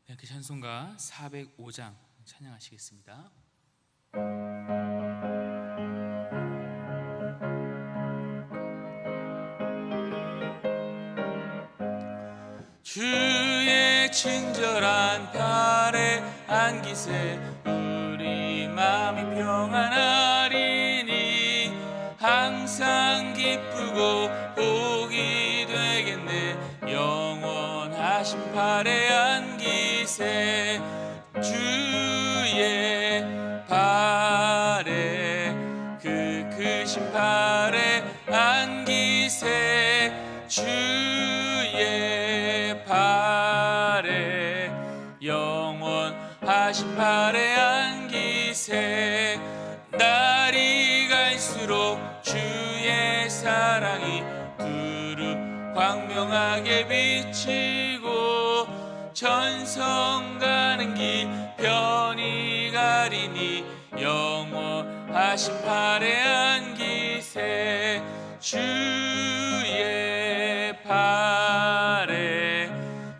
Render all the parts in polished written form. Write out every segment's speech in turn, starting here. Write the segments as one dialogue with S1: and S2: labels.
S1: 그 찬송가 405장 찬양하시겠습니다. 주의 친절한 팔에 안기세 우리 마음이 평안하리니 항상 기쁘고 복이 되겠네. 영원하신 팔에 안기세 주의 팔에 그 크신 팔에 안기세 주의 팔에 영원하신 팔에 안기세. 날이 갈수록 주의 사랑이 두루 광명하게 비치고 천성 가는 길 편히 가리니 영원하신 팔에 안기세 주의 팔에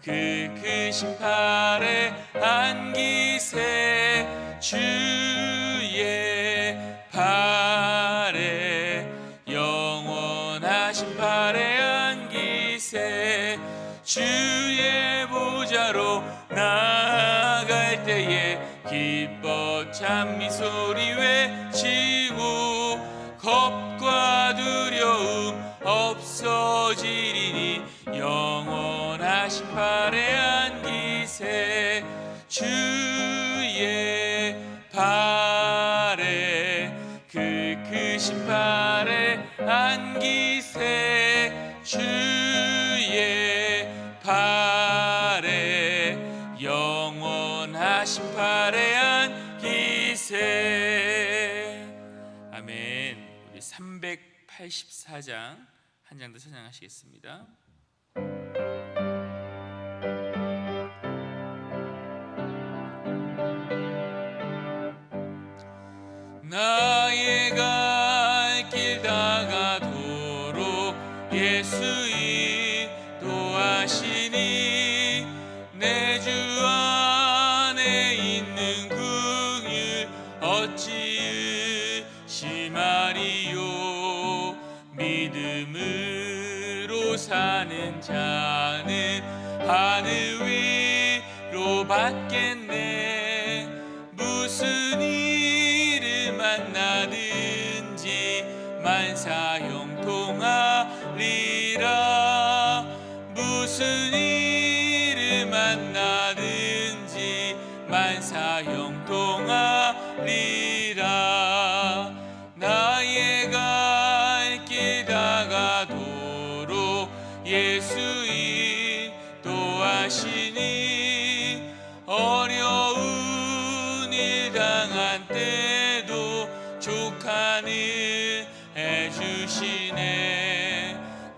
S1: 그 크신 팔에 안기세 주의 팔에 영원하신 팔에 안기세. 주의 보좌로 나아갈 때에 기뻐 찬미 소리 외치고 겁과 두려움 없어지리니 영원하신 팔에 안기세 주의 팔에 그 크신 팔에 안기세 주의 팔에 영원하신 팔에 안기세. 아멘. 우리 384장 한 장 더 찬양하시겠습니다. 나의 갈 길 다가도록 예수 인도하시니 내 주 안에 있는 긍휼 어찌 의심하리요. 믿음으로 사는 자는 하늘 위로 받겠네. 무슨 일을 만나든지 만사 형통하리라. 무슨 일을 만나든지 만사 형통하리라. 나의 갈 길 다가도록 예수 인도하시니 어려운 일 당한 때도 족하는 해주시네.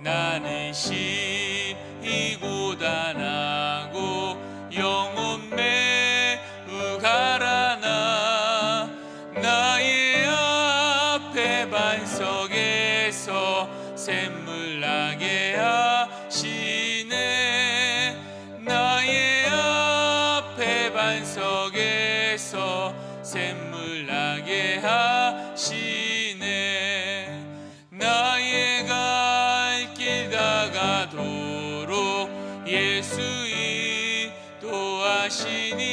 S1: 나는 심히 고단하고 영혼 매우 가라나 나의 앞에 반석에서 샘물 나게 하시네. 나의 앞에 반석에서 샘물 나게 하시네. 나의 갈 길 다가도록 예수 인도하시니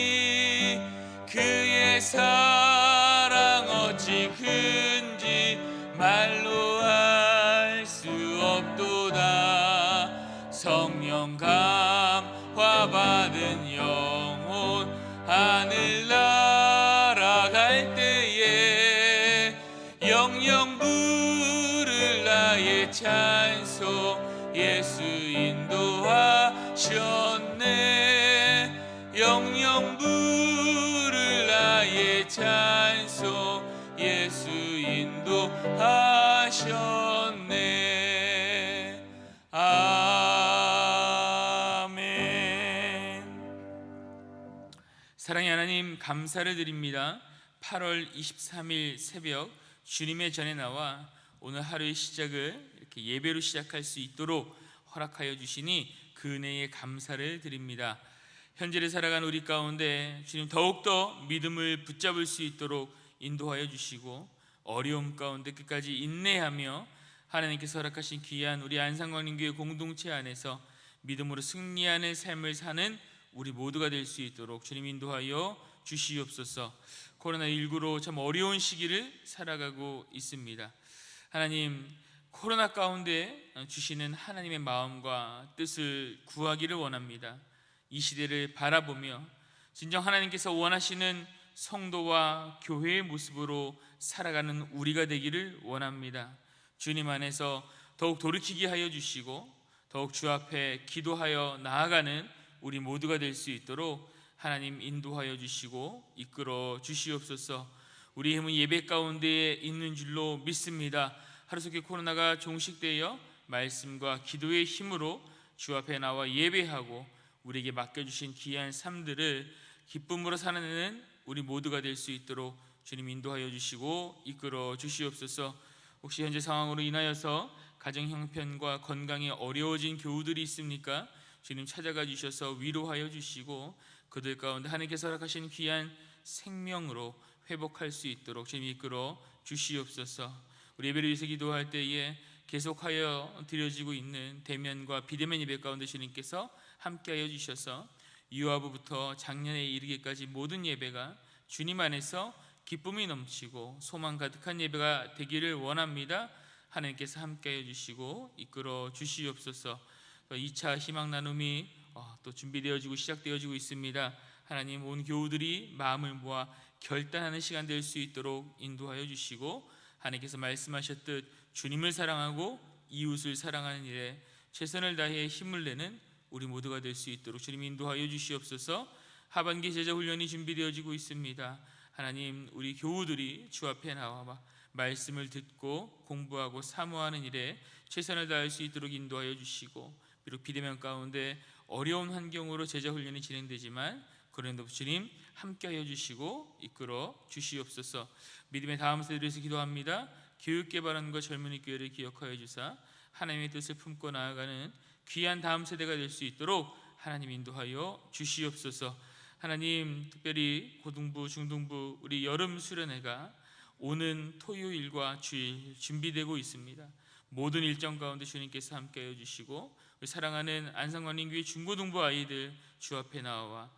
S1: 그의 사랑 어찌 큰지 말로 알 수 없도다. 성령 감화 받은 영혼 하늘 날아갈 때에 영영 부를 나의 찬송 예수 인도하셨네. 영영 부를 나의 찬송 예수 인도하셨네. 아멘. 사랑의 하나님, 감사를 드립니다. 8월 23일 새벽 주님의 전에 나와 오늘 하루의 시작을 이렇게 예배로 시작할 수 있도록 허락하여 주시니 그 은혜에 감사를 드립니다. 현재를 살아가는 우리 가운데 주님 더욱더 믿음을 붙잡을 수 있도록 인도하여 주시고, 어려움 가운데 끝까지 인내하며 하나님께서 허락하신 귀한 우리 안산광림교회 공동체 안에서 믿음으로 승리하는 삶을 사는 우리 모두가 될 수 있도록 주님 인도하여 주시옵소서. 코로나19로 참 어려운 시기를 살아가고 있습니다. 하나님, 코로나 가운데 주시는 하나님의 마음과 뜻을 구하기를 원합니다. 이 시대를 바라보며 진정 하나님께서 원하시는 성도와 교회의 모습으로 살아가는 우리가 되기를 원합니다. 주님 안에서 더욱 돌이키게 하여 주시고 더욱 주 앞에 기도하여 나아가는 우리 모두가 될 수 있도록 하나님 인도하여 주시고 이끌어 주시옵소서. 우리 힘은 예배 가운데에 있는 줄로 믿습니다. 하루속히 코로나가 종식되어 말씀과 기도의 힘으로 주 앞에 나와 예배하고 우리에게 맡겨주신 귀한 삶들을 기쁨으로 살아내는 우리 모두가 될 수 있도록 주님 인도하여 주시고 이끌어 주시옵소서. 혹시 현재 상황으로 인하여서 가정 형편과 건강이 어려워진 교우들이 있습니까? 주님 찾아가 주셔서 위로하여 주시고 그들 가운데 하나님께서 허락하신 귀한 생명으로 회복할 수 있도록 주님 이끌어 주시옵소서. 우리 예배를 위해서 기도할 때에 계속하여 드려지고 있는 대면과 비대면 예배 가운데 주님께서 함께하여 주셔서 유아부부터 작년에 이르기까지 모든 예배가 주님 안에서 기쁨이 넘치고 소망 가득한 예배가 되기를 원합니다. 하나님께서 함께해 주시고 이끌어 주시옵소서. 2차 희망 나눔이 또 준비되어지고 시작되어지고 있습니다. 하나님, 온 교우들이 마음을 모아 결단하는 시간 될 수 있도록 인도하여 주시고 하나님께서 말씀하셨듯 주님을 사랑하고 이웃을 사랑하는 일에 최선을 다해 힘을 내는 우리 모두가 될 수 있도록 주님 인도하여 주시옵소서. 하반기 제자 훈련이 준비되어지고 있습니다. 하나님, 우리 교우들이 주 앞에 나와 말씀을 듣고 공부하고 사모하는 일에 최선을 다할 수 있도록 인도하여 주시고, 비록 비대면 가운데 어려운 환경으로 제자 훈련이 진행되지만 그런데도 주님 함께하여 주시고 이끌어 주시옵소서. 믿음의 다음 세대를 위해서 기도합니다. 교육개발원과 젊은이 교회를 기억하여 주사 하나님의 뜻을 품고 나아가는 귀한 다음 세대가 될 수 있도록 하나님 인도하여 주시옵소서. 하나님, 특별히 고등부, 중등부 우리 여름 수련회가 오는 토요일과 주일 준비되고 있습니다. 모든 일정 가운데 주님께서 함께하여 주시고 우리 사랑하는 안산광림교회 중고등부 아이들 주 앞에 나와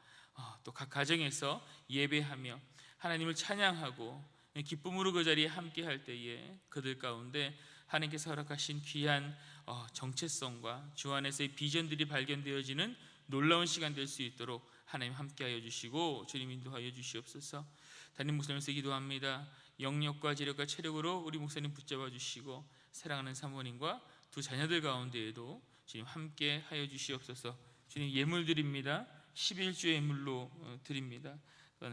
S1: 또 각 가정에서 예배하며 하나님을 찬양하고 기쁨으로 그 자리에 함께할 때에 그들 가운데 하나님께서 허락하신 귀한 정체성과 주 안에서의 비전들이 발견되어지는 놀라운 시간 될 수 있도록 하나님 함께하여 주시고 주님 인도하여 주시옵소서. 담임 목사님께서 기도합니다. 영력과 지력과 체력으로 우리 목사님 붙잡아 주시고 사랑하는 사모님과 두 자녀들 가운데에도 주님 함께하여 주시옵소서. 주님 예물 드립니다. 11주 예물로 드립니다.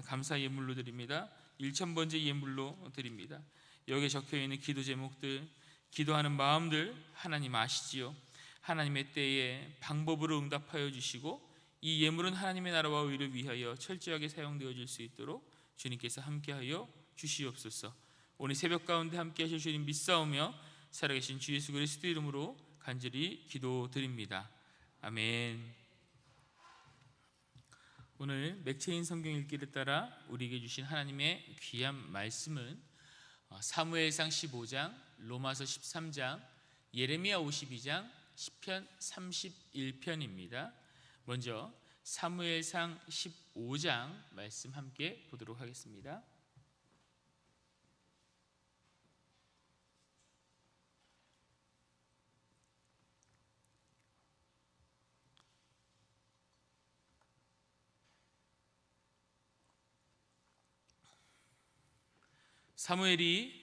S1: 감사 예물로 드립니다. 1,000번째 예물로 드립니다. 여기에 적혀있는 기도 제목들, 기도하는 마음들 하나님 아시지요. 하나님의 때에 방법으로 응답하여 주시고 이 예물은 하나님의 나라와 의를 위하여 철저하게 사용되어질 수 있도록 주님께서 함께하여 주시옵소서. 오늘 새벽 가운데 함께하실 주님 믿사오며 살아계신 주 예수 그리스도 이름으로 간절히 기도드립니다. 아멘. 오늘 맥체인 성경 읽기를 따라 우리에게 주신 하나님의 귀한 말씀은 사무엘상 15장, 로마서 13장, 예레미야 52장, 시편 31편입니다. 먼저 사무엘상 15장 말씀 함께 보도록 하겠습니다. 사무엘이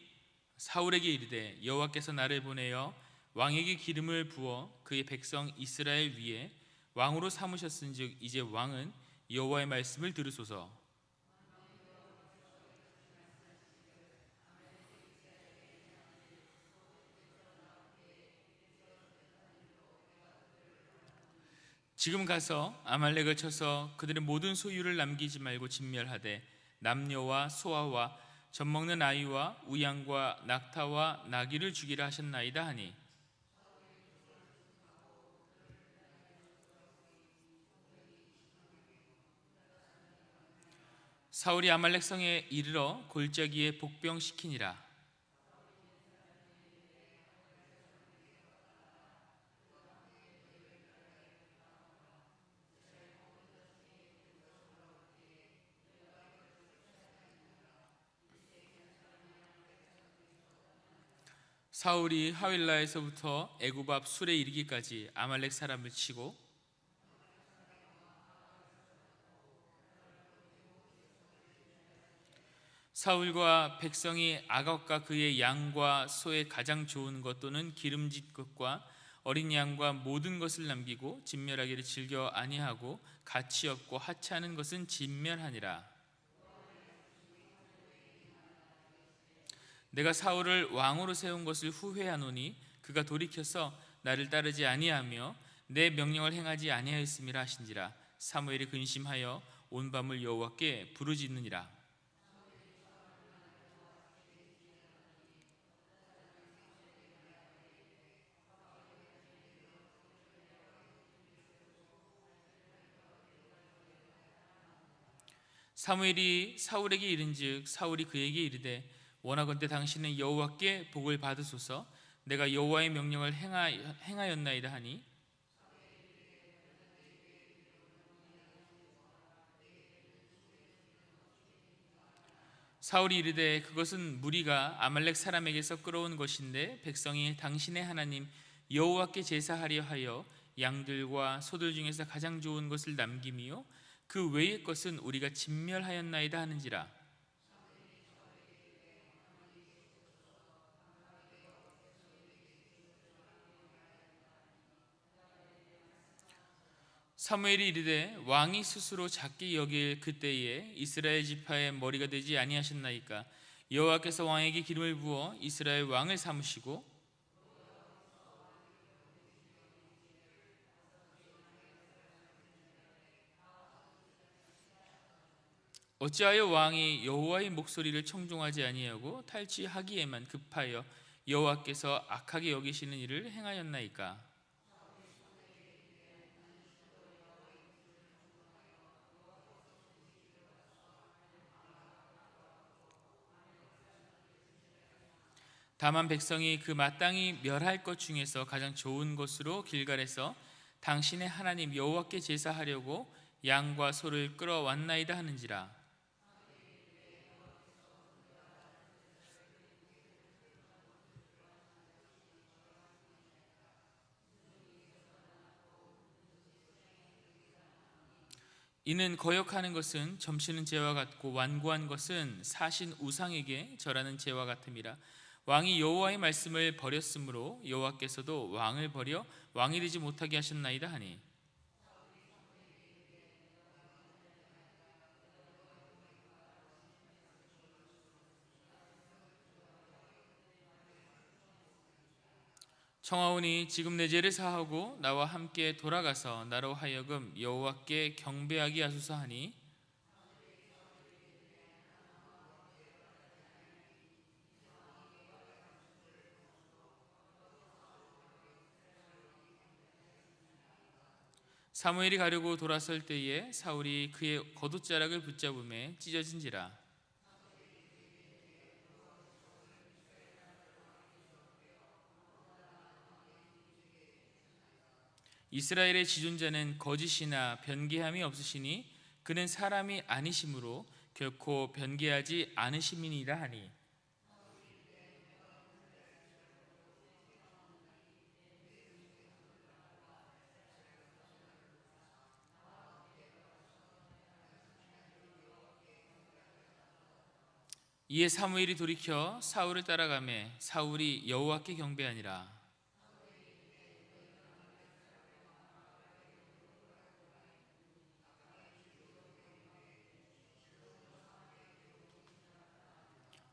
S1: 사울에게 이르되 여호와께서 나를 보내어 왕에게 기름을 부어 그의 백성 이스라엘 위에 왕으로 삼으셨은즉 이제 왕은 여호와의 말씀을 들으소서. 지금 가서 아말렉을 쳐서 그들의 모든 소유를 남기지 말고 진멸하되 남녀와 소아와 젖먹는 아이와 우양과 낙타와 나귀를 죽이라 하셨나이다 하니, 사울이 아말렉 성에 이르러 골짜기에 복병시키니라. 사울이 하윌라에서부터 애굽 앞 술에 이르기까지 아말렉 사람을 치고 사울과 백성이 아각과 그의 양과 소의 가장 좋은 것 또는 기름진 것과 어린 양과 모든 것을 남기고 진멸하기를 즐겨 아니하고 가치 없고 하찮은 것은 진멸하니라. 내가 사울을 왕으로 세운 것을 후회하노니 그가 돌이켜서 나를 따르지 아니하며 내 명령을 행하지 아니하였음이라 하신지라. 사무엘이 근심하여 온 밤을 여호와께 부르짖느니라. 사무엘이 사울에게 이른즉 사울이 그에게 이르되 원하건대 당신은 여호와께 복을 받으소서. 내가 여호와의 명령을 행하였나이다 하니 사울이 이르되 그것은 무리가 아말렉 사람에게서 끌어온 것인데 백성이 당신의 하나님 여호와께 제사하려 하여 양들과 소들 중에서 가장 좋은 것을 남김이요 그 외의 것은 우리가 진멸하였나이다 하는지라. 사무엘이 이르되 왕이 스스로 작게 여길 그때에 이스라엘 지파의 머리가 되지 아니하셨나이까. 여호와께서 왕에게 기름을 부어 이스라엘 왕을 삼으시고 어찌하여 왕이 여호와의 목소리를 청종하지 아니하고 탈취하기에만 급하여 여호와께서 악하게 여기시는 일을 행하였나이까. 다만 백성이 그 마땅히 멸할 것 중에서 가장 좋은 것으로 길갈에서 당신의 하나님 여호와께 제사하려고 양과 소를 끌어왔나이다 하는지라. 이는 거역하는 것은 점치는 죄와 같고 완고한 것은 사신 우상에게 절하는 죄와 같음이라. 왕이 여호와의 말씀을 버렸으므로 여호와께서도 왕을 버려 왕이 되지 못하게 하셨나이다 하니 청하오니 지금 내 죄를 사하고 나와 함께 돌아가서 나로 하여금 여호와께 경배하게 하소서 하니 사무엘이 가려고 돌아설 때에 사울이 그의 겉옷자락을 붙잡음에 찢어진지라. 이스라엘의 지존자는 거짓이나 변개함이 없으시니 그는 사람이 아니심으로 결코 변개하지 않으심이니라 하니 이에 사무엘이 돌이켜 사울을 따라가매 사울이 여호와께 경배하니라.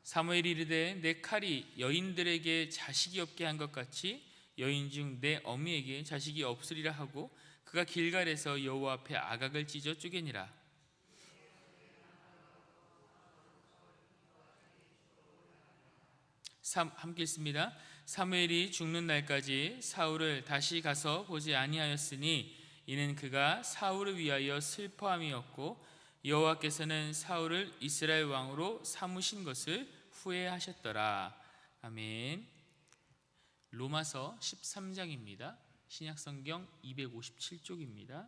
S1: 사무엘이 이르되 내 칼이 여인들에게 자식이 없게 한 것 같이 여인 중 내 어미에게 자식이 없으리라 하고 그가 길갈에서 여호와 앞에 아각을 찢어 쪼개니라. 함께 읽습니다. 사무엘이 죽는 날까지 사울을 다시 가서 보지 아니하였으니 이는 그가 사울을 위하여 슬퍼함이었고 여호와께서는 사울을 이스라엘 왕으로 삼으신 것을 후회하셨더라. 아멘. 로마서 13장입니다. 신약성경 257쪽입니다.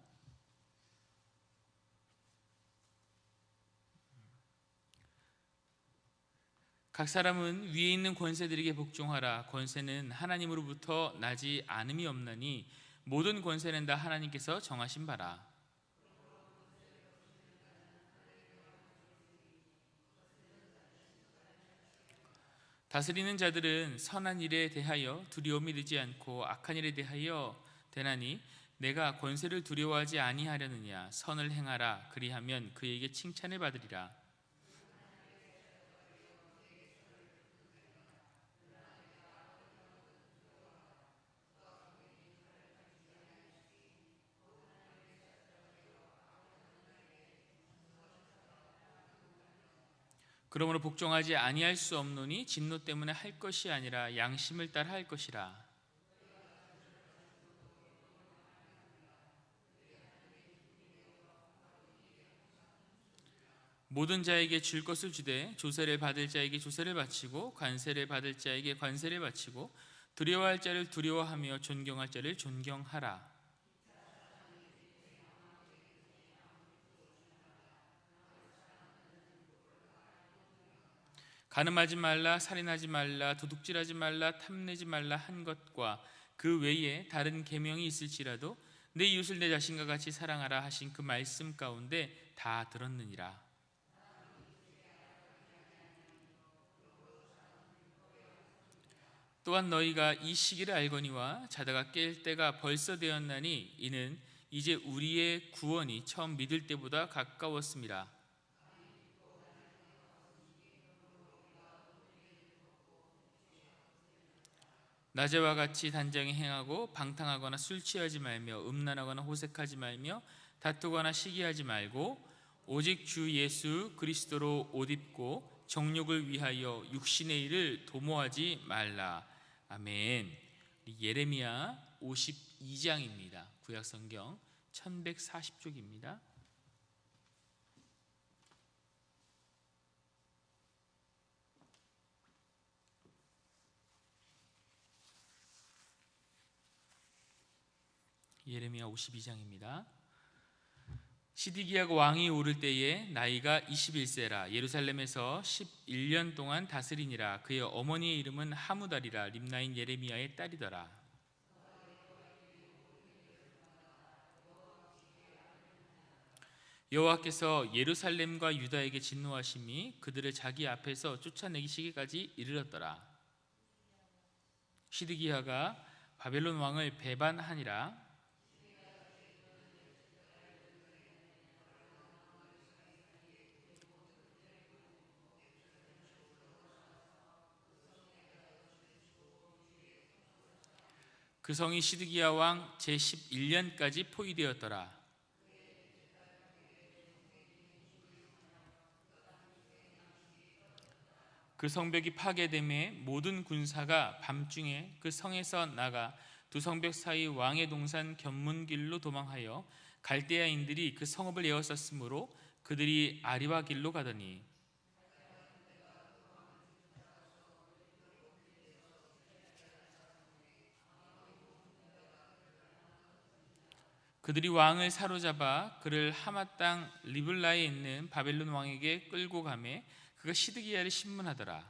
S1: 각 사람은 위에 있는 권세들에게 복종하라. 권세는 하나님으로부터 나지 않음이 없나니 모든 권세는 다 하나님께서 정하신 바라. 다스리는 자들은 선한 일에 대하여 두려움이 되지 않고 악한 일에 대하여 되나니 내가 권세를 두려워하지 아니하려느냐. 선을 행하라. 그리하면 그에게 칭찬을 받으리라. 그러므로 복종하지 아니할 수 없노니 진노 때문에 할 것이 아니라 양심을 따라 할 것이라. 모든 자에게 줄 것을 주되 조세를 받을 자에게 조세를 바치고 관세를 받을 자에게 관세를 바치고 두려워할 자를 두려워하며 존경할 자를 존경하라. 간음하지 말라, 살인하지 말라, 도둑질하지 말라, 탐내지 말라 한 것과 그 외에 다른 계명이 있을지라도 내 이웃을 내 자신과 같이 사랑하라 하신 그 말씀 가운데 다 들었느니라. 또한 너희가 이 시기를 알거니와 자다가 깰 때가 벌써 되었나니 이는 이제 우리의 구원이 처음 믿을 때보다 가까웠습니다. 낮에와 같이 단정히 행하고 방탕하거나 술 취하지 말며 음란하거나 호색하지 말며 다투거나 시기하지 말고 오직 주 예수 그리스도로 옷 입고 정욕을 위하여 육신의 일을 도모하지 말라. 아멘. 예레미야 52장입니다. 구약성경 1140쪽입니다. 예레미야 52장입니다. 시드기야가 왕이 오를 때에 나이가 21세라. 예루살렘에서 11년 동안 다스리니라. 그의 어머니의 이름은 하무달이라. 림나인 예레미야의 딸이더라. 여호와께서 예루살렘과 유다에게 진노하심이 그들을 자기 앞에서 쫓아내기 시기까지 이르렀더라. 시드기야가 바벨론 왕을 배반하니라. 그 성이 시드기야 왕 제11년까지 포위되었더라. 그 성벽이 파괴됨에 모든 군사가 밤중에 그 성에서 나가 두 성벽 사이 왕의 동산 견문길로 도망하여 갈대아인들이 그 성읍을 에워쌌으므로 그들이 아리와 길로 가더니 그들이 왕을 사로잡아 그를 하맛 땅 리블라에 있는 바벨론 왕에게 끌고 가매 그가 시드기야를 신문하더라.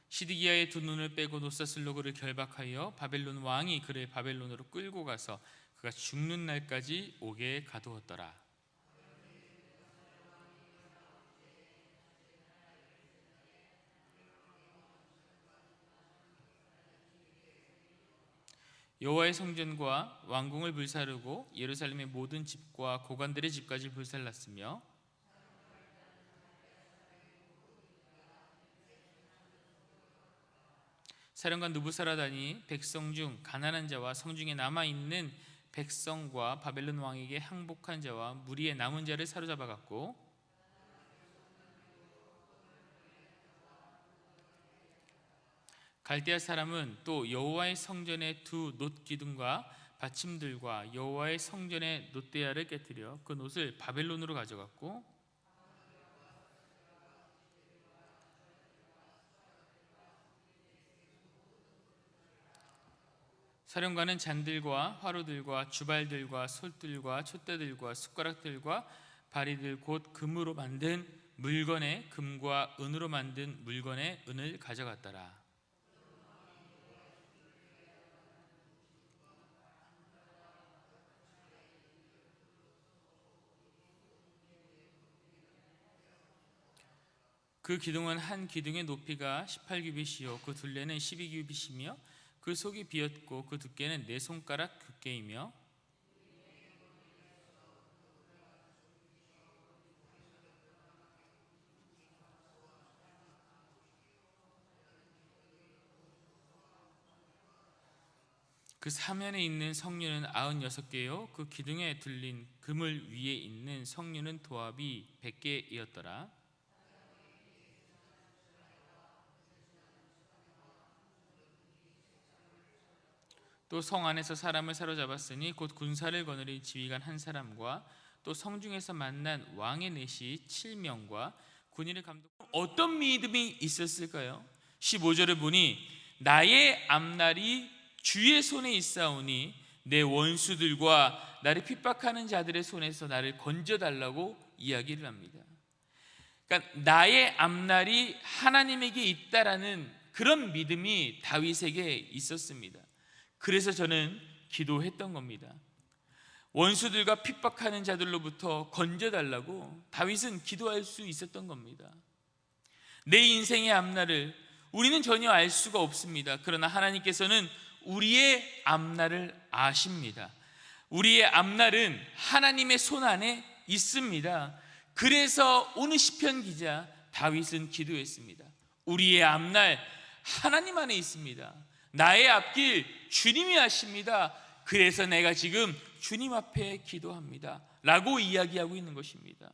S1: 시드기야의 두 눈을 빼고 노사슬로 그를 결박하여 바벨론 왕이 그를 바벨론으로 끌고 가서 그가 죽는 날까지 옥에 가두었더라. 여호와의 성전과 왕궁을 불사르고 예루살렘의 모든 집과 고관들의 집까지 불살랐으며 사령관 느부사라단이 백성 중 가난한 자와 성중에 남아있는 백성과 바벨론 왕에게 항복한 자와 무리의 남은 자를 사로잡아 갔고 갈대아 사람은 또 여호와의 성전의 두 놋 기둥과 받침들과 여호와의 성전의 놋대야를 깨뜨려 그 놋을 바벨론으로 가져갔고, 사령관은 잔들과 화로들과 주발들과 솔들과 촛대들과 숟가락들과 바리들 곧 금으로 만든 물건에 금과 은으로 만든 물건에 은을 가져갔더라. 그 기둥은 한 기둥의 높이가 18규빗이요 그 둘레는 12규빗이며 그 속이 비었고 그 두께는 4손가락 두께이며 그 사면에 있는 성류는 96개요 그 기둥에 들린 그물 위에 있는 성류는 도합이 100개이었더라. 또 성 안에서 사람을 사로잡았으니 곧 군사를 거느릴 지휘관 한 사람과 또 성중에서 만난 왕의 내시 7명과 군인을 감독. 어떤 믿음이 있었을까요? 15절을 보니 나의 앞날이 주의 손에 있사오니 내 원수들과 나를 핍박하는 자들의 손에서 나를 건져달라고 이야기를 합니다. 그러니까 나의 앞날이 하나님에게 있다라는 그런 믿음이 다윗에게 있었습니다. 그래서 저는 기도했던 겁니다. 원수들과 핍박하는 자들로부터 건져달라고 다윗은 기도할 수 있었던 겁니다. 내 인생의 앞날을 우리는 전혀 알 수가 없습니다. 그러나 하나님께서는 우리의 앞날을 아십니다. 우리의 앞날은 하나님의 손 안에 있습니다. 그래서 오늘 시편 기자 다윗은 기도했습니다. 우리의 앞날 하나님 안에 있습니다. 나의 앞길 주님이 아십니다. 그래서 내가 지금 주님 앞에 기도합니다 라고 이야기하고 있는 것입니다.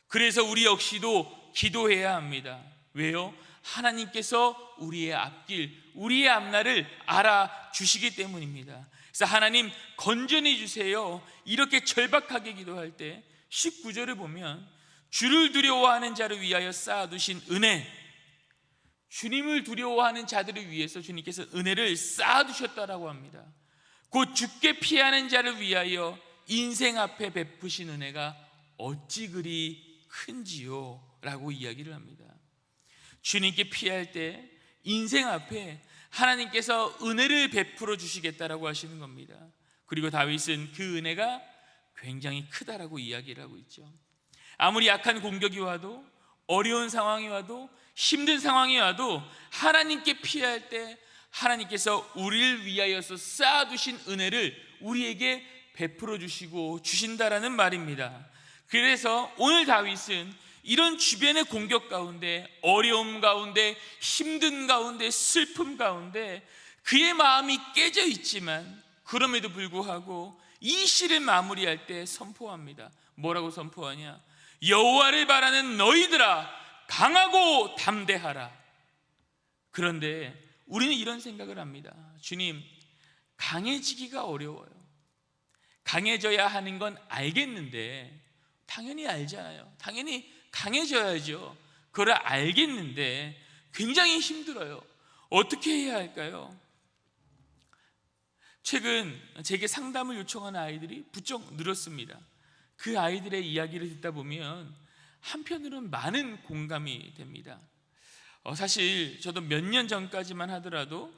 S1: 그래서 우리 역시도 기도해야 합니다. 왜요? 하나님께서 우리의 앞길, 우리의 앞날을 알아주시기 때문입니다. 그래서 하나님 건전해 주세요 이렇게 절박하게 기도할 때 19절을 보면 주를 두려워하는 자를 위하여 쌓아두신 은혜, 주님을 두려워하는 자들을 위해서 주님께서 은혜를 쌓아두셨다라고 합니다. 곧 죽게 피하는 자를 위하여 인생 앞에 베푸신 은혜가 어찌 그리 큰지요 라고 이야기를 합니다. 주님께 피할 때 인생 앞에 하나님께서 은혜를 베풀어 주시겠다라고 하시는 겁니다. 그리고 다윗은 그 은혜가 굉장히 크다라고 이야기를 하고 있죠. 아무리 약한 공격이 와도, 어려운 상황이 와도, 힘든 상황이 와도 하나님께 피할 때 하나님께서 우리를 위하여서 쌓아두신 은혜를 우리에게 베풀어 주시고 주신다라는 말입니다. 그래서 오늘 다윗은 이런 주변의 공격 가운데, 어려움 가운데, 힘든 가운데, 슬픔 가운데 그의 마음이 깨져 있지만 그럼에도 불구하고 이 시를 마무리할 때 선포합니다. 뭐라고 선포하냐? 여호와를 바라는 너희들아 강하고 담대하라. 그런데 우리는 이런 생각을 합니다. 주님, 강해지기가 어려워요. 강해져야 하는 건 알겠는데, 당연히 알잖아요. 당연히 강해져야죠. 그걸 알겠는데 굉장히 힘들어요. 어떻게 해야 할까요? 최근 제게 상담을 요청하는 아이들이 부쩍 늘었습니다. 그 아이들의 이야기를 듣다 보면 한편으로는 많은 공감이 됩니다. 사실 저도 몇 년 전까지만 하더라도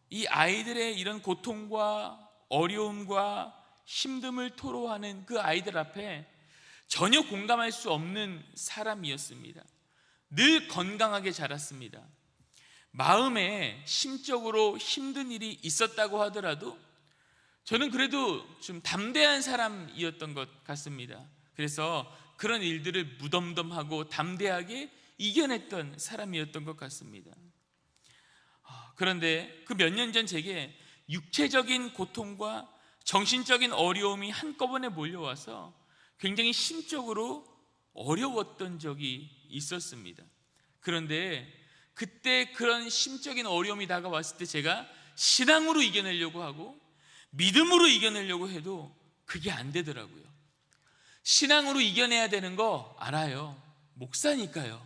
S1: 이 아이들의 이런 고통과 어려움과 힘듦을 토로하는 그 아이들 앞에 전혀 공감할 수 없는 사람이었습니다. 늘 건강하게 자랐습니다. 마음에 심적으로 힘든 일이 있었다고 하더라도 저는 그래도 좀 담대한 사람이었던 것 같습니다. 그래서 그런 일들을 무덤덤하고 담대하게 이겨냈던 사람이었던 것 같습니다. 그런데 그 몇 년 전 제게 육체적인 고통과 정신적인 어려움이 한꺼번에 몰려와서 굉장히 심적으로 어려웠던 적이 있었습니다. 그런데 그때 그런 심적인 어려움이 다가왔을 때 제가 신앙으로 이겨내려고 하고 믿음으로 이겨내려고 해도 그게 안 되더라고요. 신앙으로 이겨내야 되는 거 알아요. 목사니까요.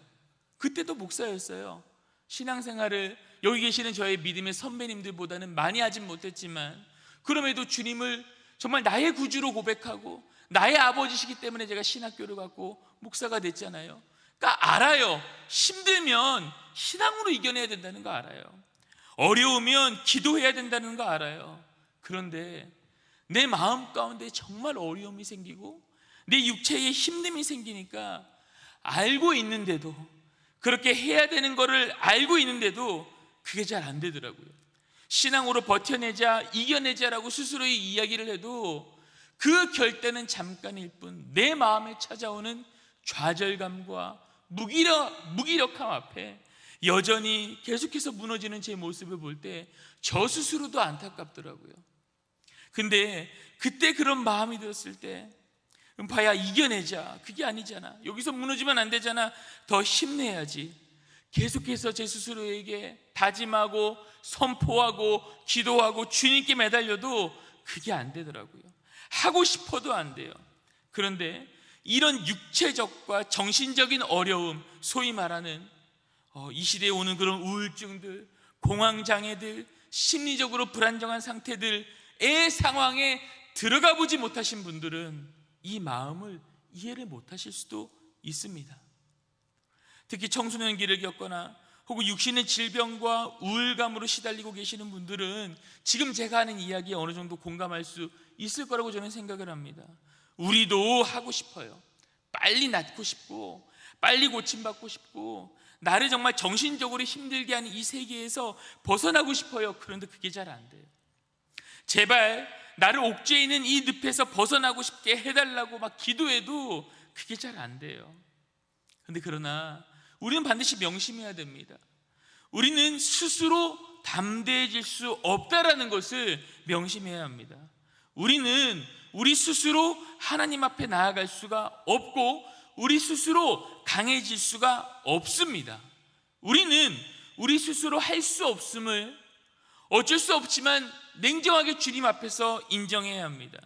S1: 그때도 목사였어요. 신앙생활을 여기 계시는 저의 믿음의 선배님들보다는 많이 하진 못했지만 그럼에도 주님을 정말 나의 구주로 고백하고 나의 아버지시기 때문에 제가 신학교를 갔고 목사가 됐잖아요. 그러니까 알아요. 힘들면 신앙으로 이겨내야 된다는 거 알아요. 어려우면 기도해야 된다는 거 알아요. 그런데 내 마음 가운데 정말 어려움이 생기고 내 육체에 힘듦이 생기니까 알고 있는데도, 그렇게 해야 되는 거를 알고 있는데도 그게 잘 안 되더라고요. 신앙으로 버텨내자, 이겨내자라고 스스로의 이야기를 해도 그 결단은 잠깐일 뿐 내 마음에 찾아오는 좌절감과 무기력함 앞에 여전히 계속해서 무너지는 제 모습을 볼 때 저 스스로도 안타깝더라고요. 근데 그때 그런 마음이 들었을 때 은파야, 이겨내자. 그게 아니잖아. 여기서 무너지면 안 되잖아. 더 힘내야지. 계속해서 제 스스로에게 다짐하고 선포하고 기도하고 주님께 매달려도 그게 안 되더라고요. 하고 싶어도 안 돼요. 그런데 이런 육체적과 정신적인 어려움, 소위 말하는 이 시대에 오는 그런 우울증들, 공황장애들, 심리적으로 불안정한 상태들의 상황에 들어가 보지 못하신 분들은 이 마음을 이해를 못하실 수도 있습니다. 특히 청소년기를 겪거나 혹은 육신의 질병과 우울감으로 시달리고 계시는 분들은 지금 제가 하는 이야기에 어느 정도 공감할 수 있을 거라고 저는 생각을 합니다. 우리도 하고 싶어요. 빨리 낫고 싶고 빨리 고침받고 싶고 나를 정말 정신적으로 힘들게 하는 이 세계에서 벗어나고 싶어요. 그런데 그게 잘 안 돼요. 제발 나를 옥죄에 있는 이 늪에서 벗어나고 싶게 해달라고 막 기도해도 그게 잘 안 돼요. 그런데 그러나 우리는 반드시 명심해야 됩니다. 우리는 스스로 담대해질 수 없다라는 것을 명심해야 합니다. 우리는 우리 스스로 하나님 앞에 나아갈 수가 없고 우리 스스로 강해질 수가 없습니다. 우리는 우리 스스로 할 수 없음을 어쩔 수 없지만 냉정하게 주님 앞에서 인정해야 합니다.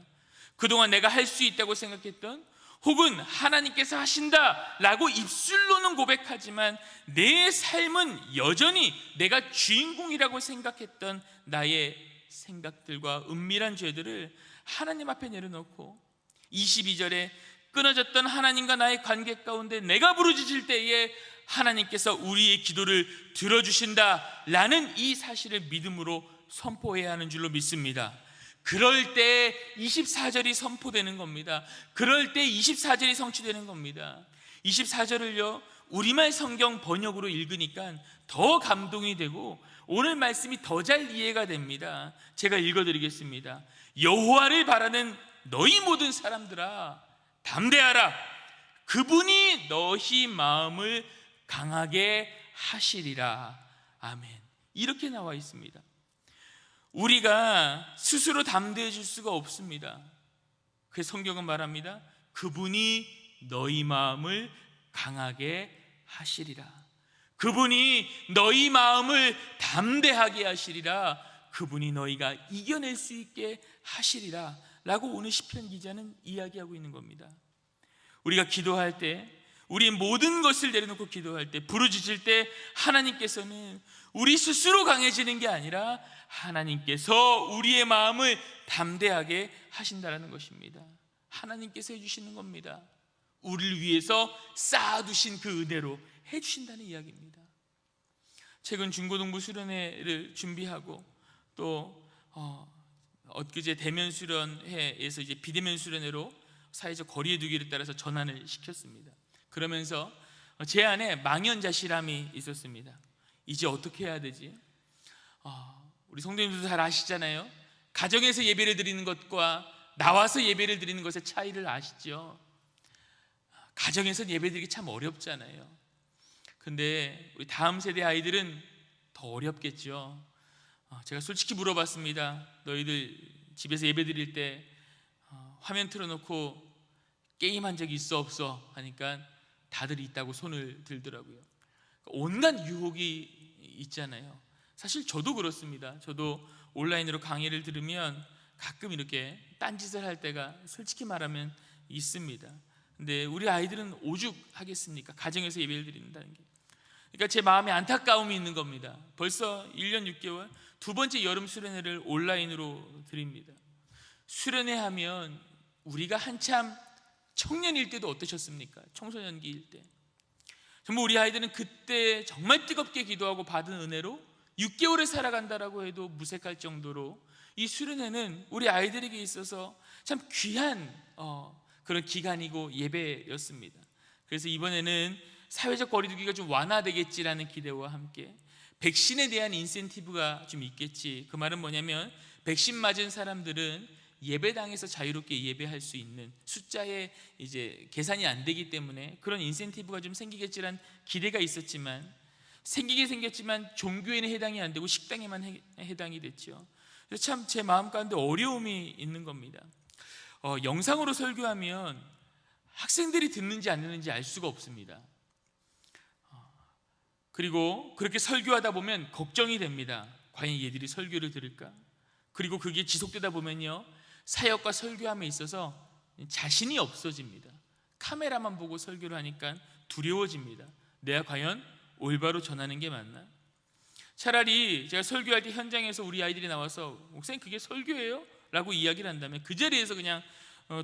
S1: 그동안 내가 할 수 있다고 생각했던 혹은 하나님께서 하신다라고 입술로는 고백하지만 내 삶은 여전히 내가 주인공이라고 생각했던 나의 생각들과 은밀한 죄들을 하나님 앞에 내려놓고 22절에 끊어졌던 하나님과 나의 관계 가운데 내가 부르짖을 때에 하나님께서 우리의 기도를 들어주신다라는 이 사실을 믿음으로 선포해야 하는 줄로 믿습니다. 그럴 때 24절이 선포되는 겁니다. 그럴 때 24절이 성취되는 겁니다. 24절을요 우리말 성경 번역으로 읽으니까 더 감동이 되고 오늘 말씀이 더 잘 이해가 됩니다. 제가 읽어드리겠습니다. 여호와를 바라는 너희 모든 사람들아 담대하라. 그분이 너희 마음을 강하게 하시리라. 아멘. 이렇게 나와 있습니다. 우리가 스스로 담대해질 수가 없습니다. 그래서 성경은 말합니다. 그분이 너희 마음을 강하게 하시리라. 그분이 너희 마음을 담대하게 하시리라. 그분이 너희가 이겨낼 수 있게 하시리라 라고 오늘 시편 기자는 이야기하고 있는 겁니다. 우리가 기도할 때, 우리 모든 것을 내려놓고 기도할 때, 부르짖을 때 하나님께서는 우리 스스로 강해지는 게 아니라 하나님께서 우리의 마음을 담대하게 하신다는 것입니다. 하나님께서 해주시는 겁니다. 우리를 위해서 쌓아두신 그 은혜로 해주신다는 이야기입니다. 최근 중고등부 수련회를 준비하고 또 엊그제 대면 수련회에서 이제 비대면 수련회로 사회적 거리에 두기를 따라서 전환을 시켰습니다. 그러면서 제 안에 망연자실함이 있었습니다. 이제 어떻게 해야 되지? 우리 성도님들도 잘 아시잖아요. 가정에서 예배를 드리는 것과 나와서 예배를 드리는 것의 차이를 아시죠? 가정에서 예배드리기 참 어렵잖아요. 근데 우리 다음 세대 아이들은 더 어렵겠죠. 제가 솔직히 물어봤습니다. 너희들 집에서 예배 드릴 때 화면 틀어놓고 게임한 적이 있어 없어? 하니까 다들 있다고 손을 들더라고요. 온갖 유혹이 있잖아요. 사실 저도 그렇습니다. 저도 온라인으로 강의를 들으면 가끔 이렇게 딴짓을 할 때가 솔직히 말하면 있습니다. 근데 우리 아이들은 오죽하겠습니까? 가정에서 예배를 드린다는 게. 그러니까 제 마음에 안타까움이 있는 겁니다. 벌써 1년 6개월 두 번째 여름 수련회를 온라인으로 드립니다. 수련회 하면 우리가 한참 청년일 때도 어떠셨습니까? 청소년기일 때. 정말 우리 아이들은 그때 정말 뜨겁게 기도하고 받은 은혜로 6개월을 살아간다라고 해도 무색할 정도로 이 수련회는 우리 아이들에게 있어서 참 귀한 그런 기간이고 예배였습니다. 그래서 이번에는 사회적 거리두기가 좀 완화되겠지라는 기대와 함께 백신에 대한 인센티브가 좀 있겠지. 그 말은 뭐냐면 백신 맞은 사람들은 예배당에서 자유롭게 예배할 수 있는 숫자에 이제 계산이 안 되기 때문에 그런 인센티브가 좀 생기겠지란 기대가 있었지만 생기긴 생겼지만 종교에는 해당이 안 되고 식당에만 해당이 됐죠. 그래서 참 제 마음 가운데 어려움이 있는 겁니다. 영상으로 설교하면 학생들이 듣는지 안 듣는지 알 수가 없습니다. 그리고 그렇게 설교하다 보면 걱정이 됩니다. 과연 얘들이 설교를 들을까? 그리고 그게 지속되다 보면요, 사역과 설교함에 있어서 자신이 없어집니다. 카메라만 보고 설교를 하니까 두려워집니다. 내가 과연 올바로 전하는 게 맞나? 차라리 제가 설교할 때 현장에서 우리 아이들이 나와서 목사님 그게 설교예요? 라고 이야기를 한다면 그 자리에서 그냥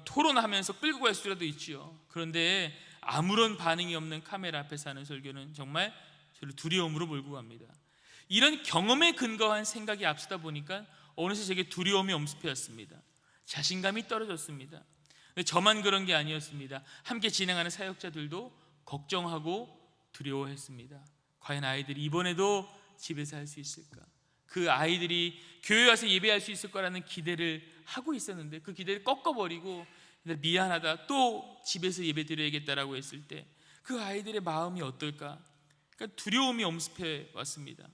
S1: 토론하면서 끌고 갈 수라도 있지요. 그런데 아무런 반응이 없는 카메라 앞에서 하는 설교는 정말 저를 두려움으로 몰고 갑니다. 이런 경험에 근거한 생각이 앞서다 보니까 어느새 제게 두려움이 엄습해왔습니다. 자신감이 떨어졌습니다. 근데 저만 그런 게 아니었습니다. 함께 진행하는 사역자들도 걱정하고 두려워했습니다. 과연 아이들이 이번에도 집에서 할 수 있을까? 그 아이들이 교회 와서 예배할 수 있을 거라는 기대를 하고 있었는데 그 기대를 꺾어버리고 미안하다, 또 집에서 예배 드려야겠다라고 했을 때 그 아이들의 마음이 어떨까? 그러니까 두려움이 엄습해 왔습니다.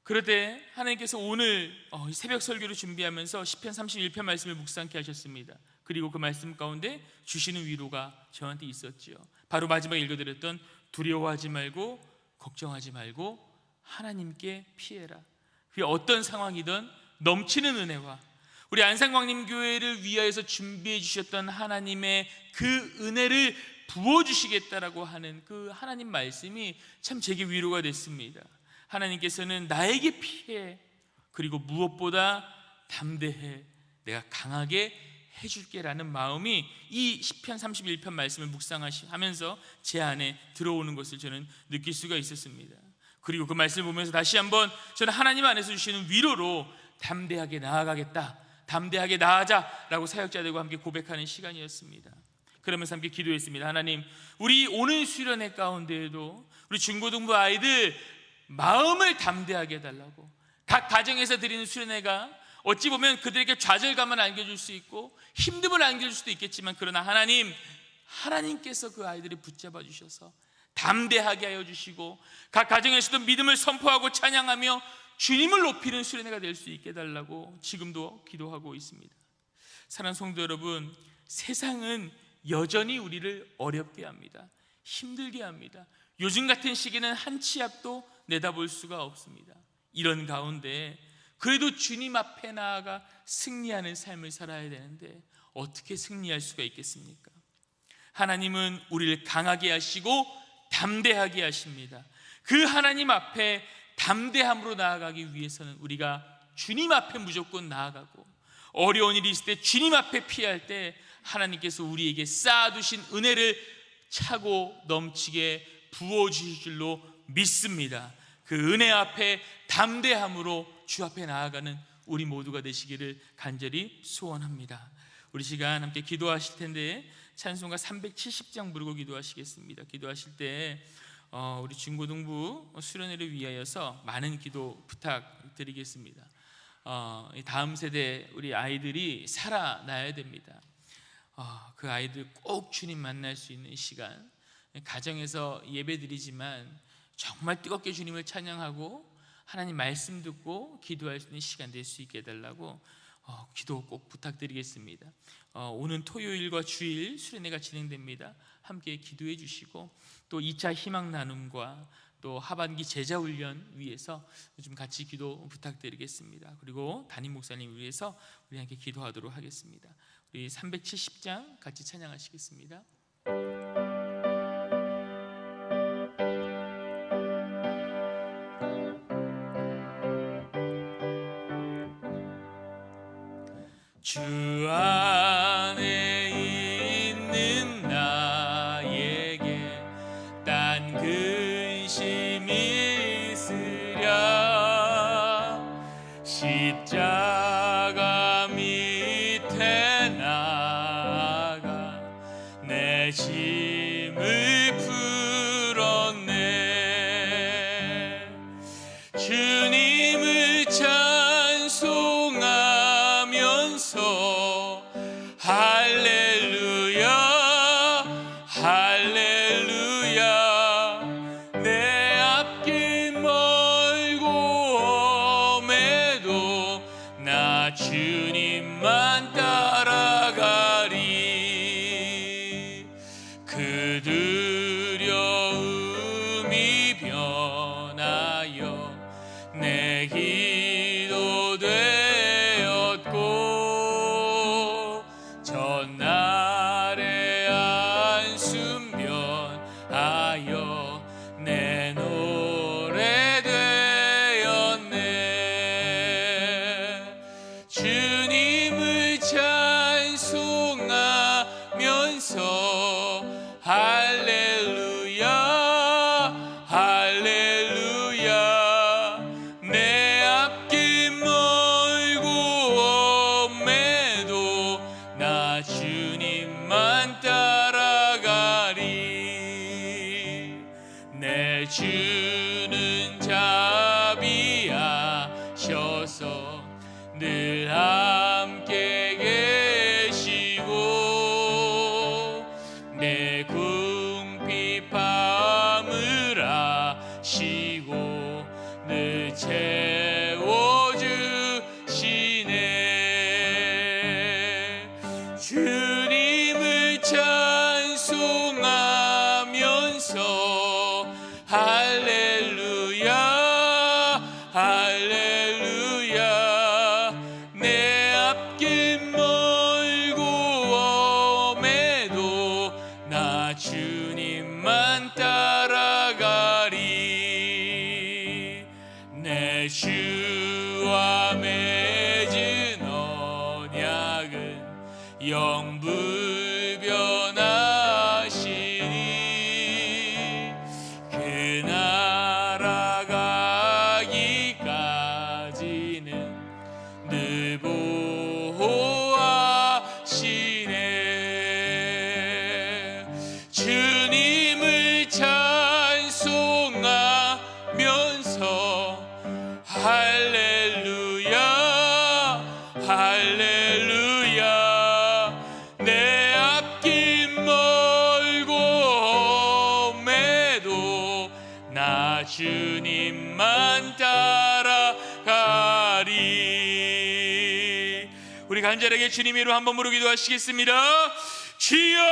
S1: 그럴 때 하나님께서 오늘 새벽 설교를 준비하면서 시편 31편 말씀을 묵상케 하셨습니다. 그리고 그 말씀 가운데 주시는 위로가 저한테 있었지요. 바로 마지막에 읽어드렸던 두려워하지 말고 걱정하지 말고 하나님께 피해라. 그게 어떤 상황이든 넘치는 은혜와 우리 안산광림교회를 위하여서 준비해 주셨던 하나님의 그 은혜를 부어주시겠다라고 하는 그 하나님 말씀이 참 제게 위로가 됐습니다. 하나님께서는 나에게 피해, 그리고 무엇보다 담대해, 내가 강하게 해줄게라는 마음이 이 시편 31편 말씀을 묵상하면서 제 안에 들어오는 것을 저는 느낄 수가 있었습니다. 그리고 그 말씀을 보면서 다시 한번 저는 하나님 안에서 주시는 위로로 담대하게 나아가겠다, 담대하게 나아가자라고 사역자들과 함께 고백하는 시간이었습니다. 그러면서 함께 기도했습니다. 하나님, 우리 오늘 수련회 가운데에도 우리 중고등부 아이들 마음을 담대하게 해달라고. 각 가정에서 드리는 수련회가 어찌 보면 그들에게 좌절감을 안겨줄 수 있고 힘듦을 안겨줄 수도 있겠지만, 그러나 하나님께서 그 아이들을 붙잡아 주셔서 담대하게 하여 주시고 각 가정에서도 믿음을 선포하고 찬양하며 주님을 높이는 수련회가 될 수 있게 해달라고 지금도 기도하고 있습니다. 사랑하는 성도 여러분, 세상은 여전히 우리를 어렵게 합니다. 힘들게 합니다. 요즘 같은 시기는 한 치 앞도 내다볼 수가 없습니다. 이런 가운데 그래도 주님 앞에 나아가 승리하는 삶을 살아야 되는데 어떻게 승리할 수가 있겠습니까? 하나님은 우리를 강하게 하시고 담대하게 하십니다. 그 하나님 앞에 담대함으로 나아가기 위해서는 우리가 주님 앞에 무조건 나아가고, 어려운 일이 있을 때 주님 앞에 피할 때 하나님께서 우리에게 쌓아두신 은혜를 차고 넘치게 부어주실 줄로 믿습니다. 그 은혜 앞에 담대함으로 주 앞에 나아가는 우리 모두가 되시기를 간절히 소원합니다. 우리 시간 함께 기도하실 텐데 찬송가 370장 부르고 기도하시겠습니다. 기도하실 때 우리 중고등부 수련회를 위하여서 많은 기도 부탁드리겠습니다. 다음 세대 우리 아이들이 살아나야 됩니다. 그 아이들 꼭 주님 만날 수 있는 시간, 가정에서 예배드리지만 정말 뜨겁게 주님을 찬양하고 하나님 말씀 듣고 기도할 수 있는 시간 될 수 있게 해달라고 기도 꼭 부탁드리겠습니다. 오는 토요일과 주일 수련회가 진행됩니다. 함께 기도해 주시고 또 2차 희망 나눔과 또 하반기 제자 훈련 위해서 좀 같이 기도 부탁드리겠습니다. 그리고 담임 목사님 위해서 우리 함께 기도하도록 하겠습니다. 우리 370장 같이 찬양하시겠습니다. 주 안에 있는 나에게 딴 근심이 있으랴 십자가 밑에 나가 내 짐을 풀었네. 주님을 찬송하면서 할렐루야 할렐루야 내 앞길 멀고 험해도 나 주님만 따라가리. 그 두려움이 변하여 내 기도 되었고 전날의 한숨 변하여 내 노래 되었네. 주님을 찬송하면서 할렐루야 할렐루야 내 앞길 멀고 험해도 나 주님만 따라가리. 내 주는 자비하셔서 늘 함께 계시고 내 궁핍함을 아시고 늘 채워주시네. 주님을 찬송하면서 할렐루야 할렐루야 내 앞길 멀고 험해도 나 주님만 따라가리. 내 주와 맺은 언약은 영불변하시니 그 나라 가기까지는 늘 보호하시네. 주님을 찬송하면서 할렐루야 할렐루야 내 앞길 멀고 험해도 나 주님만 따라가리. 우리 간절하게 주님 이름 한번 부르 기도하시겠습니다. 주여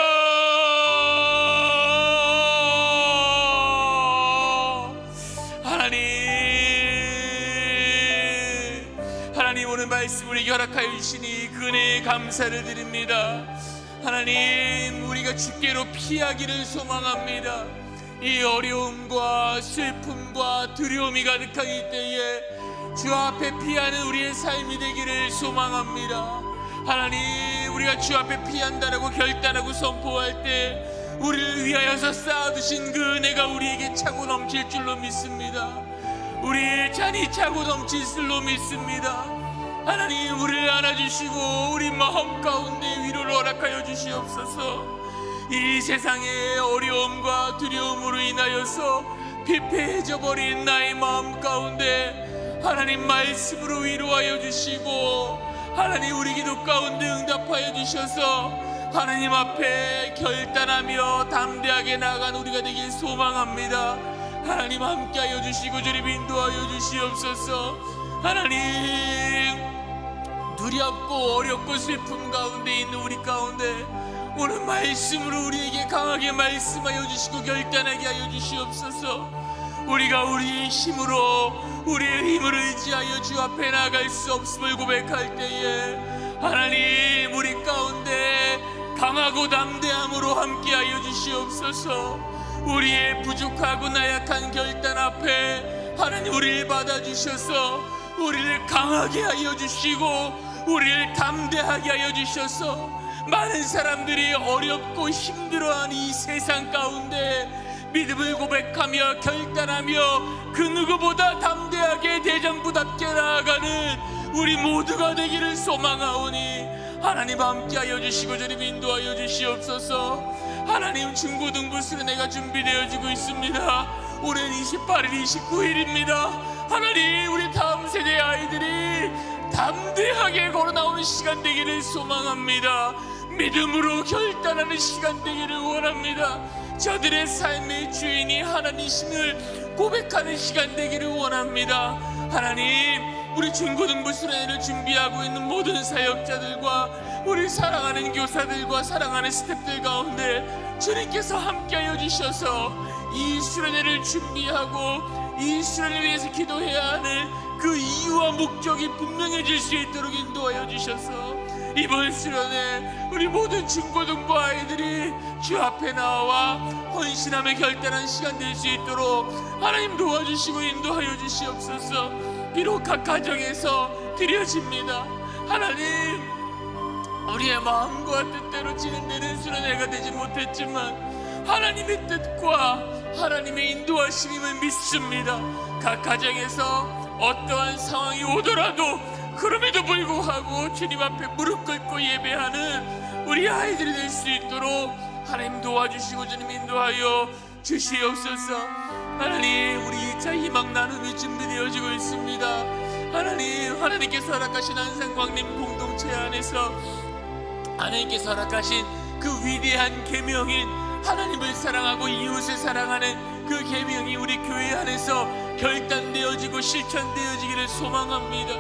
S1: 하나님 오늘 말씀 우리에게 허락하여 주시니 그 은혜에 감사를 드립니다. 하나님 우리가 주께로 피하기를 소망합니다. 이 어려움과 슬픔과 두려움이 가득한 이때에 주 앞에 피하는 우리의 삶이 되기를 소망합니다. 하나님 우리가 주 앞에 피한다라고 결단하고 선포할 때 우리를 위하여서 쌓아두신 그 은혜가 우리에게 차고 넘칠 줄로 믿습니다. 우리의 잔이 차고 넘칠 줄로 믿습니다. 하나님 우리를 안아주시고 우리 마음 가운데 위로를 허락하여 주시옵소서. 이 세상의 어려움과 두려움으로 인하여서 피폐해져 버린 나의 마음 가운데 하나님 말씀으로 위로하여 주시고 하나님 우리 기도 가운데 응답하여 주셔서 하나님 앞에 결단하며 담대하게 나아간 우리가 되길 소망합니다. 하나님 함께하여 주시고 주님 인도하여 주시옵소서. 하나님 두렵고 어렵고 슬픔 가운데 있는 우리 가운데 오늘 말씀으로 우리에게 강하게 말씀하여 주시고 결단하게 하여 주시옵소서. 우리가 우리의 힘으로 우리의 힘을 의지하여 주 앞에 나아갈 수 없음을 고백할 때에 하나님 우리 가운데 강하고 담대함으로 함께하여 주시옵소서. 우리의 부족하고 나약한 결단 앞에 하나님 우리를 받아주셔서 우리를 강하게 하여 주시고 우리를 담대하게 하여 주셔서 많은 사람들이 어렵고 힘들어하는 이 세상 가운데 믿음을 고백하며 결단하며 그 누구보다 담대하게 대장부답게 나아가는 우리 모두가 되기를 소망하오니 하나님 함께하여 주시고 저를 인도하여 주시옵소서. 하나님 중고등부 수련회가 준비되어지고 있습니다. 올해는 28일 29일입니다 하나님 우리 다음 세대 아이들이 담대하게 걸어나오는 시간 되기를 소망합니다. 믿음으로 결단하는 시간 되기를 원합니다. 저들의 삶의 주인이 하나님이심을 고백하는 시간 되기를 원합니다. 하나님 우리 중고등부 수련회를 준비하고 있는 모든 사역자들과 우리 사랑하는 교사들과 사랑하는 스태프들 가운데 주님께서 함께하여 주셔서 이 수련회를 준비하고 이 수련회를 위해서 기도해야 하는 그 이유와 목적이 분명해질 수 있도록 인도하여 주셔서 이번 수련회 우리 모든 중고등부 아이들이 주 앞에 나와 헌신함에 결단한 시간 될 수 있도록 하나님 도와주시고 인도하여 주시옵소서. 비록 각 가정에서 드려집니다. 하나님 우리의 마음과 뜻대로 진행되는 수련회가 되지 못했지만 하나님의 뜻과 하나님의 인도하심임을 믿습니다. 각 가정에서 어떠한 상황이 오더라도 그럼에도 불구하고 주님 앞에 무릎 꿇고 예배하는 우리 아이들이 될 수 있도록 하나님 도와주시고 주님 인도하여 주시옵소서. 하나님 우리 2차 희망 나눔이 준비되어지고 있습니다. 하나님께서 허락하신 안산광림 공동체 안에서 하나님께서 허락하신 그 위대한 계명인 하나님을 사랑하고 이웃을 사랑하는 그 계명이 우리 교회 안에서 결단되어지고 실천되어지기를 소망합니다.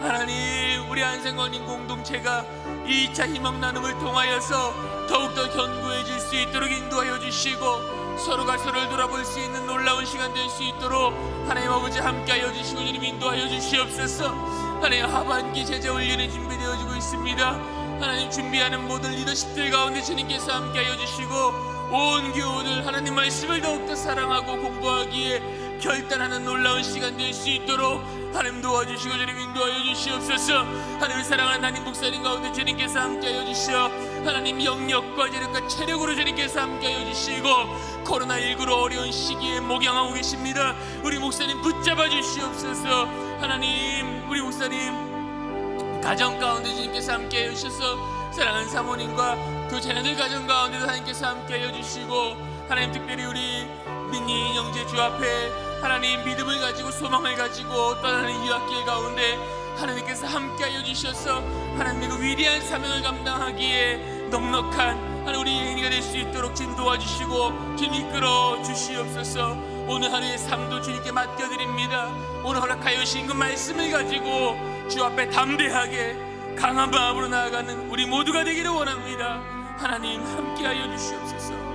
S1: 하나님 우리 안산광림 공동체가 2차 희망 나눔을 통하여서 더욱더 견고해질 수 있도록 인도하여 주시고 서로가 서로를 돌아볼 수 있는 놀라운 시간 될 수 있도록 하나님 아버지 함께하여 주시고 주님 인도하여 주시옵소서. 하나님 하반기 제자 훈련이 준비되어지고 있습니다. 하나님 준비하는 모든 리더십들 가운데 주님께서 함께하여 주시고 온 교우들 하나님 말씀을 더욱더 사랑하고 공부하기에 결단하는 놀라운 시간 될 수 있도록 하나님 도와주시고 주님 인도하여 주시옵소서. 하나님을 사랑하는 담임 목사님 가운데 주님께서 함께하여 주시어 하나님 영역과 재력과 체력으로 주님께서 함께하여 주시고 코로나19로 어려운 시기에 목양하고 계십니다. 우리 목사님 붙잡아 주시옵소서. 하나님 우리 목사님 가정 가운데 주님께서 함께하여 주셔서 사랑하는 사모님과 두 자녀들 가정 가운데도 하나님께서 함께하여 주시고 하나님 특별히 우리 민니 형제 주 앞에 하나님 믿음을 가지고 소망을 가지고 떠나는 유학길 가운데 하나님께서 함께하여 주셔서 하나님의 그 위대한 사명을 감당하기에 넉넉한 하나님 우리 예인이가 될 수 있도록 주님 도와주시고 주님 이끌어 주시옵소서. 오늘 하루의 삶도 주님께 맡겨드립니다. 오늘 허락하여 주신 그 말씀을 가지고 주 앞에 담대하게 강한 마음으로 나아가는 우리 모두가 되기를 원합니다. 하나님 함께하여 주시옵소서.